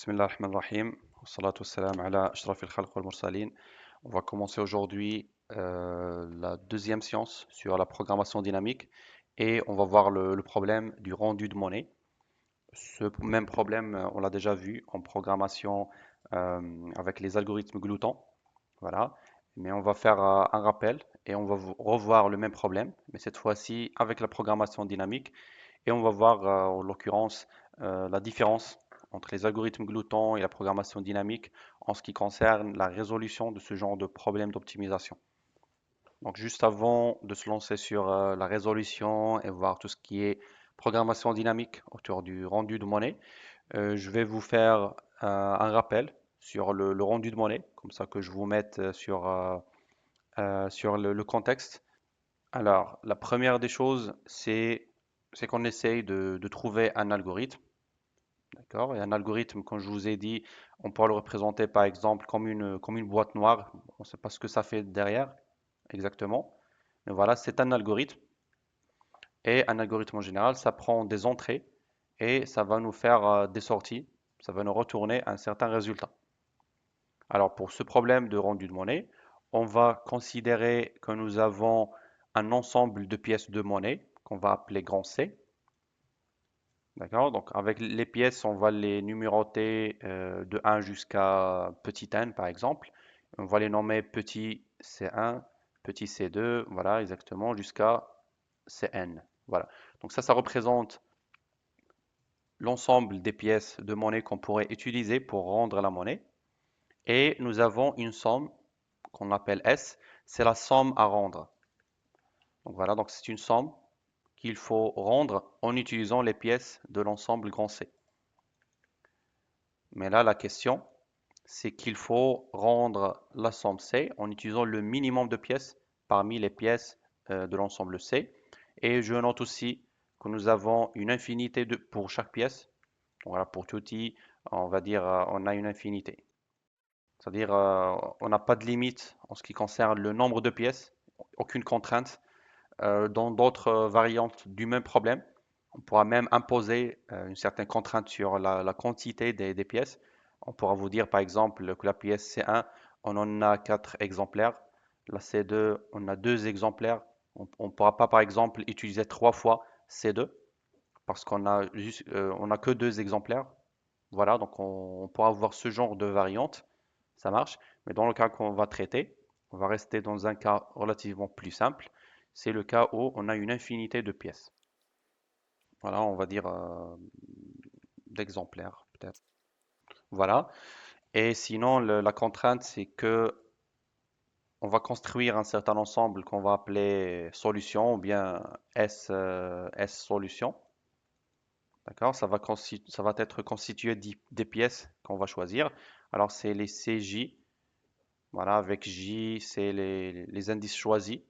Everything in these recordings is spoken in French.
Bismillah ar-Rahman ar-Rahim. Wassalatu wassalam ala ashrafil khalq wal mursalin. On va commencer aujourd'hui la deuxième science sur la programmation dynamique et on va voir le problème du rendu de monnaie. Ce même problème, on l'a déjà vu en programmation avec les algorithmes gloutons. Voilà. Mais on va faire un rappel et on va revoir le même problème, mais cette fois-ci avec la programmation dynamique. Et on va voir en l'occurrence la différence entre les algorithmes gloutons et la programmation dynamique en ce qui concerne la résolution de ce genre de problème d'optimisation. Donc juste avant de se lancer sur la résolution et voir tout ce qui est programmation dynamique autour du rendu de monnaie, je vais vous faire un rappel sur le rendu de monnaie, comme ça que je vous mette sur le contexte. Alors, la première des choses, c'est qu'on essaye de trouver un algorithme. D'accord? Et un algorithme, comme je vous ai dit, on peut le représenter par exemple comme une boîte noire. On ne sait pas ce que ça fait derrière exactement. Mais voilà, c'est un algorithme. Et un algorithme en général, ça prend des entrées et ça va nous faire des sorties. Ça va nous retourner un certain résultat. Alors, pour ce problème de rendu de monnaie, on va considérer que nous avons un ensemble de pièces de monnaie qu'on va appeler grand C. D'accord? Donc, avec les pièces, on va les numéroter de 1 jusqu'à petit n, par exemple. On va les nommer petit C1, petit C2, voilà, exactement, jusqu'à Cn. Voilà. Donc, ça représente l'ensemble des pièces de monnaie qu'on pourrait utiliser pour rendre la monnaie. Et nous avons une somme qu'on appelle S, c'est la somme à rendre. Donc voilà, donc c'est une somme qu'il faut rendre en utilisant les pièces de l'ensemble grand C. Mais là, la question, c'est qu'il faut rendre la somme C en utilisant le minimum de pièces parmi les pièces de l'ensemble C. Et je note aussi que nous avons une infinité pour chaque pièce. Voilà, pour tout i, on va dire, on a une infinité. C'est-à-dire, on n'a pas de limite en ce qui concerne le nombre de pièces, aucune contrainte. Dans d'autres variantes du même problème, on pourra même imposer une certaine contrainte sur la quantité des pièces. On pourra vous dire par exemple que la pièce C1, on en a 4 exemplaires. La C2, on a 2 exemplaires. On ne pourra pas par exemple utiliser 3 fois C2 parce on a que 2 exemplaires. Voilà, donc on pourra avoir ce genre de variante. Ça marche. Mais dans le cas qu'on va traiter, on va rester dans un cas relativement plus simple. C'est le cas où on a une infinité de pièces. Voilà, on va dire d'exemplaires peut-être. Voilà. Et sinon, la contrainte, c'est que on va construire un certain ensemble qu'on va appeler solution ou bien S solution. D'accord? Ça va être constitué des pièces qu'on va choisir. Alors, c'est les CJ. Voilà, avec J, c'est les indices choisis.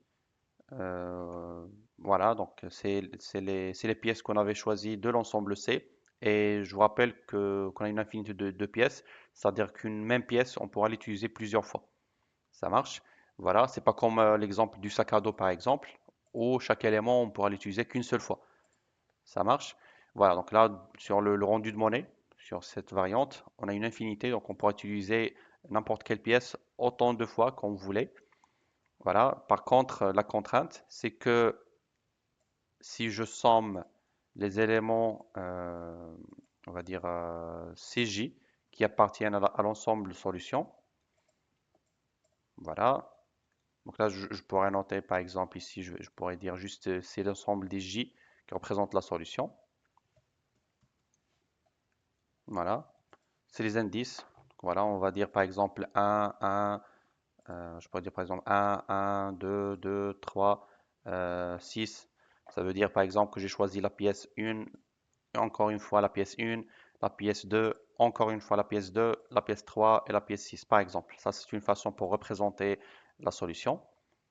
Euh, voilà, donc c'est les pièces qu'on avait choisies de l'ensemble C. Et je vous rappelle qu'on a une infinité de pièces, c'est-à-dire qu'une même pièce, on pourra l'utiliser plusieurs fois. Ça marche. Voilà, c'est pas comme l'exemple du sac à dos par exemple, où chaque élément, on pourra l'utiliser qu'une seule fois. Ça marche. Voilà, donc là, sur le rendu de monnaie, sur cette variante, on a une infinité, donc on pourra utiliser n'importe quelle pièce autant de fois qu'on voulait. Voilà. Par contre, la contrainte, c'est que si je somme les éléments, on va dire CJ, qui appartiennent à l'ensemble solution, voilà. Donc là, je pourrais noter, par exemple, ici, je pourrais dire juste c'est l'ensemble des J qui représentent la solution. Voilà. C'est les indices. Donc voilà, on va dire par exemple 1, je pourrais dire par exemple 1, 2, 2, 3, 6. Ça veut dire par exemple que j'ai choisi la pièce 1, encore une fois la pièce 1, la pièce 2, encore une fois la pièce 2, la pièce 3 et la pièce 6 par exemple. Ça, c'est une façon pour représenter la solution.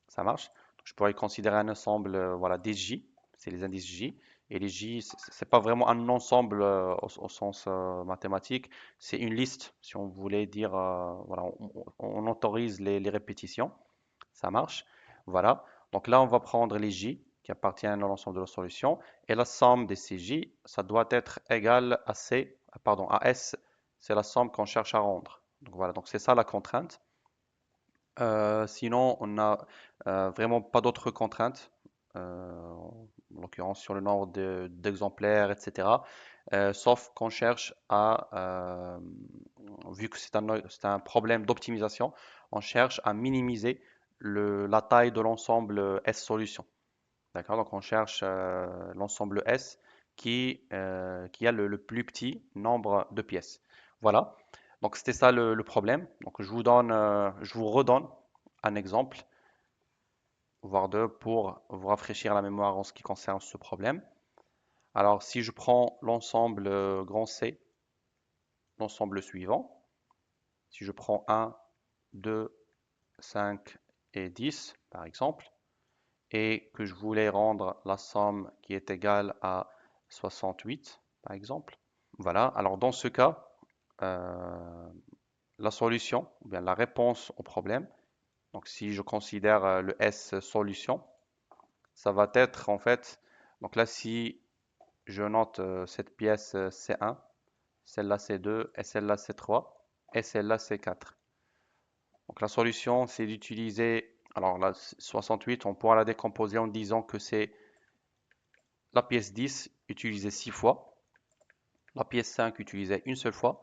Ça marche. Je pourrais considérer un ensemble voilà, des J, c'est les indices J. Et les J, c'est pas vraiment un ensemble au sens mathématique, c'est une liste, si on voulait dire, voilà, on autorise les répétitions. Ça marche. Voilà. Donc là, on va prendre les J qui appartiennent à l'ensemble de la solution. Et la somme des CJ, ça doit être égal à C, pardon, à S c'est la somme qu'on cherche à rendre. Donc voilà, donc c'est ça la contrainte. Sinon, on n'a vraiment pas d'autres contraintes, en l'occurrence sur le nombre d'exemplaires, etc. Sauf qu'on cherche vu que c'est un problème d'optimisation, on cherche à minimiser la taille de l'ensemble S solution. D'accord? Donc on cherche l'ensemble S qui a le plus petit nombre de pièces. Voilà. Donc c'était ça le problème. Donc je vous redonne un exemple, voire deux, pour vous rafraîchir la mémoire en ce qui concerne ce problème. Alors si je prends l'ensemble grand C, l'ensemble suivant, si je prends 1, 2, 5 et 10 par exemple, et que je voulais rendre la somme qui est égale à 68, par exemple. Voilà, alors dans ce cas, euh, la solution, ou bien la réponse au problème, donc si je considère le S solution, ça va être en fait, donc là si je note cette pièce C1, celle-là C2 et celle-là C3 et celle-là C4. Donc la solution c'est d'utiliser, alors la 68 on pourra la décomposer en disant que c'est la pièce 10 utilisée 6 fois, la pièce 5 utilisée une seule fois,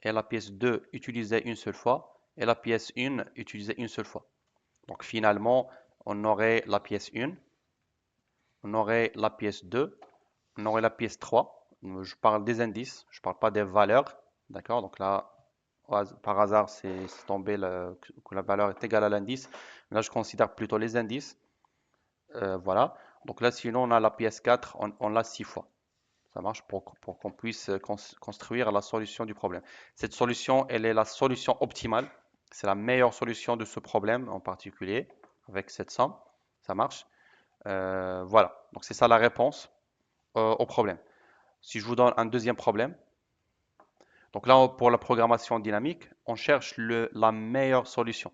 et la pièce 2 utilisée une seule fois, et la pièce 1 utilisée une seule fois. Donc finalement, on aurait la pièce 1, on aurait la pièce 2, on aurait la pièce 3. Je parle des indices, je ne parle pas des valeurs. D'accord? Donc là, par hasard, c'est tombé que la valeur est égale à l'indice. Là, je considère plutôt les indices. Voilà. Donc là, sinon, on a la pièce 4, on l'a 6 fois. Ça marche pour qu'on puisse construire la solution du problème. Cette solution, elle est la solution optimale. C'est la meilleure solution de ce problème en particulier avec cette somme. Ça marche. Voilà. Donc c'est ça la réponse au problème. Si je vous donne un deuxième problème, donc là pour la programmation dynamique, on cherche la meilleure solution.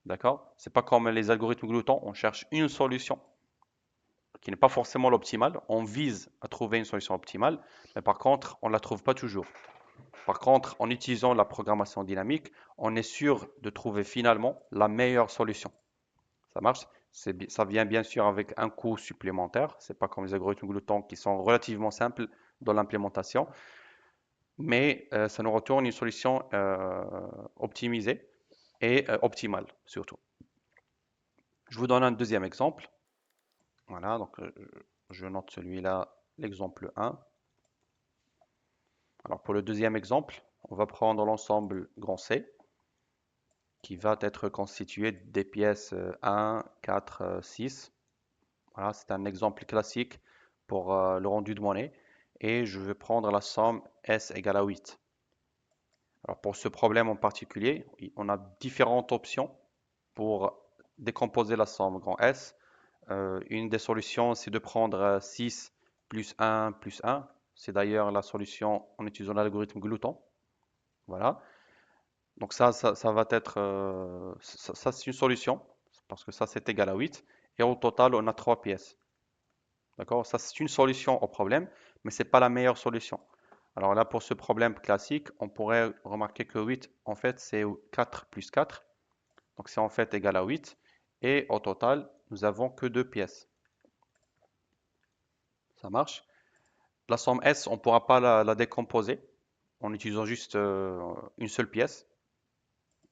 D'accord? C'est pas comme les algorithmes gloutons, on cherche une solution qui n'est pas forcément l'optimale. On vise à trouver une solution optimale, mais par contre, on ne la trouve pas toujours. Par contre, en utilisant la programmation dynamique, on est sûr de trouver finalement la meilleure solution. Ça marche? Ça vient bien sûr avec un coût supplémentaire. C'est pas comme les algorithmes gloutons qui sont relativement simples dans l'implémentation, mais ça nous retourne une solution optimisée et optimale surtout. Je vous donne un deuxième exemple. Voilà, donc je note celui-là, l'exemple 1. Alors pour le deuxième exemple, on va prendre l'ensemble grand C qui va être constitué des pièces 1, 4, 6. Voilà, c'est un exemple classique pour le rendu de monnaie. Et je vais prendre la somme S égale à 8. Alors pour ce problème en particulier, on a différentes options pour décomposer la somme grand S. Une des solutions, c'est de prendre 6 plus 1 plus 1. C'est d'ailleurs la solution en utilisant l'algorithme Glouton. Voilà. Donc ça va être, ça c'est une solution, parce que ça c'est égal à 8. Et au total, on a 3 pièces. D'accord? Ça c'est une solution au problème, mais ce n'est pas la meilleure solution. Alors là, pour ce problème classique, on pourrait remarquer que 8, en fait, c'est 4 plus 4. Donc c'est en fait égal à 8. Et au total, nous avons que 2 pièces. Ça marche? La somme S, on ne pourra pas la décomposer en utilisant juste une seule pièce.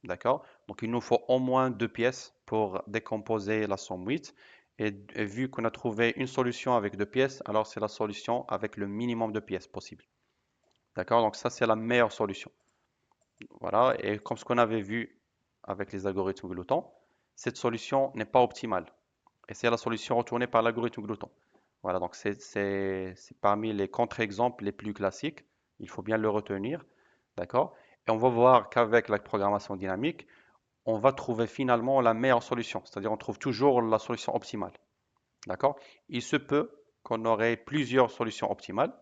D'accord? Donc il nous faut au moins 2 pièces pour décomposer la somme 8. Et vu qu'on a trouvé une solution avec 2 pièces, alors c'est la solution avec le minimum de pièces possible. D'accord? Donc ça, c'est la meilleure solution. Voilà. Et comme ce qu'on avait vu avec les algorithmes Glouton, cette solution n'est pas optimale. Et c'est la solution retournée par l'algorithme Glouton. Voilà, donc c'est parmi les contre-exemples les plus classiques. Il faut bien le retenir. D'accord? Et on va voir qu'avec la programmation dynamique, on va trouver finalement la meilleure solution. C'est-à-dire on trouve toujours la solution optimale. D'accord? Il se peut qu'on aurait plusieurs solutions optimales,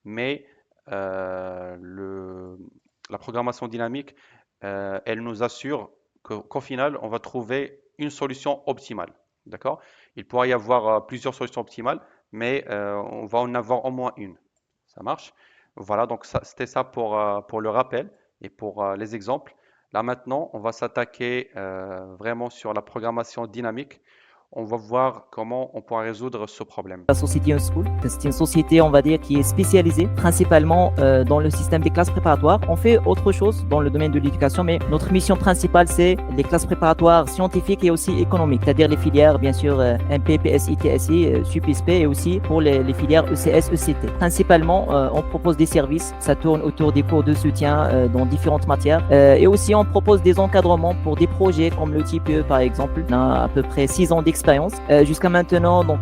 mais la programmation dynamique, elle nous assure qu'au final, on va trouver une solution optimale. D'accord? Il pourrait y avoir plusieurs solutions optimales, mais on va en avoir au moins une. Ça marche? Voilà, donc c'était ça pour le rappel. Et pour les exemples, là maintenant, on va s'attaquer vraiment sur la programmation dynamique. On va voir comment on pourra résoudre ce problème. La société Unschool, c'est une société, on va dire, qui est spécialisée principalement dans le système des classes préparatoires. On fait autre chose dans le domaine de l'éducation, mais notre mission principale, c'est les classes préparatoires scientifiques et aussi économiques, c'est-à-dire les filières, bien sûr, MP, PSI, TSI, SUP/SP et aussi pour les filières ECS, ECT. Principalement, on propose des services, ça tourne autour des cours de soutien dans différentes matières et aussi on propose des encadrements pour des projets comme le TPE par exemple. On a à peu près 6 ans d'expérience. Jusqu'à maintenant, donc,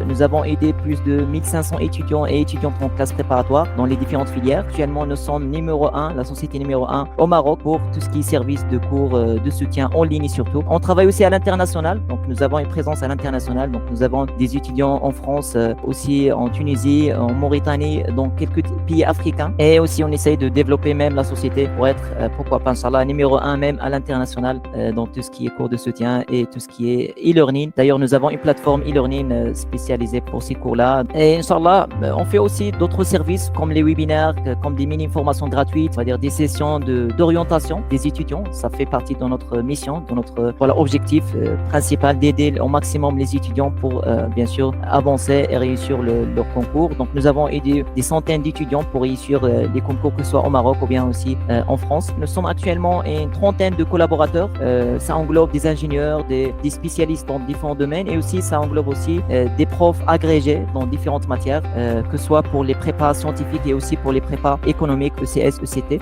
nous avons aidé plus de 1500 étudiants et étudiantes en classe préparatoire dans les différentes filières. Actuellement, nous sommes numéro 1, la société numéro 1 au Maroc pour tout ce qui est service de cours de soutien en ligne surtout. On travaille aussi à l'international, donc nous avons une présence à l'international. Donc nous avons des étudiants en France, aussi en Tunisie, en Mauritanie, dans quelques pays africains. Et aussi, on essaye de développer même la société pour être, pourquoi pas, Inch'Allah, numéro 1 même à l'international dans tout ce qui est cours de soutien et tout ce qui est e-learning. D'ailleurs, nous avons une plateforme e-learning spécialisée pour ces cours-là. Et Inch'Allah, on fait aussi d'autres services comme les webinaires, comme des mini-formations gratuites, on va dire des sessions d'orientation des étudiants. Ça fait partie de notre mission, de notre objectif principal d'aider au maximum les étudiants pour bien sûr avancer et réussir leur concours. Donc nous avons aidé des centaines d'étudiants pour réussir les concours, que ce soit au Maroc ou bien aussi en France. Nous sommes actuellement une trentaine de collaborateurs. Ça englobe des ingénieurs, des spécialistes dans différents domaines et aussi ça englobe aussi des profs agrégés dans différentes matières, que ce soit pour les prépas scientifiques et aussi pour les prépas économiques ECS, ECT.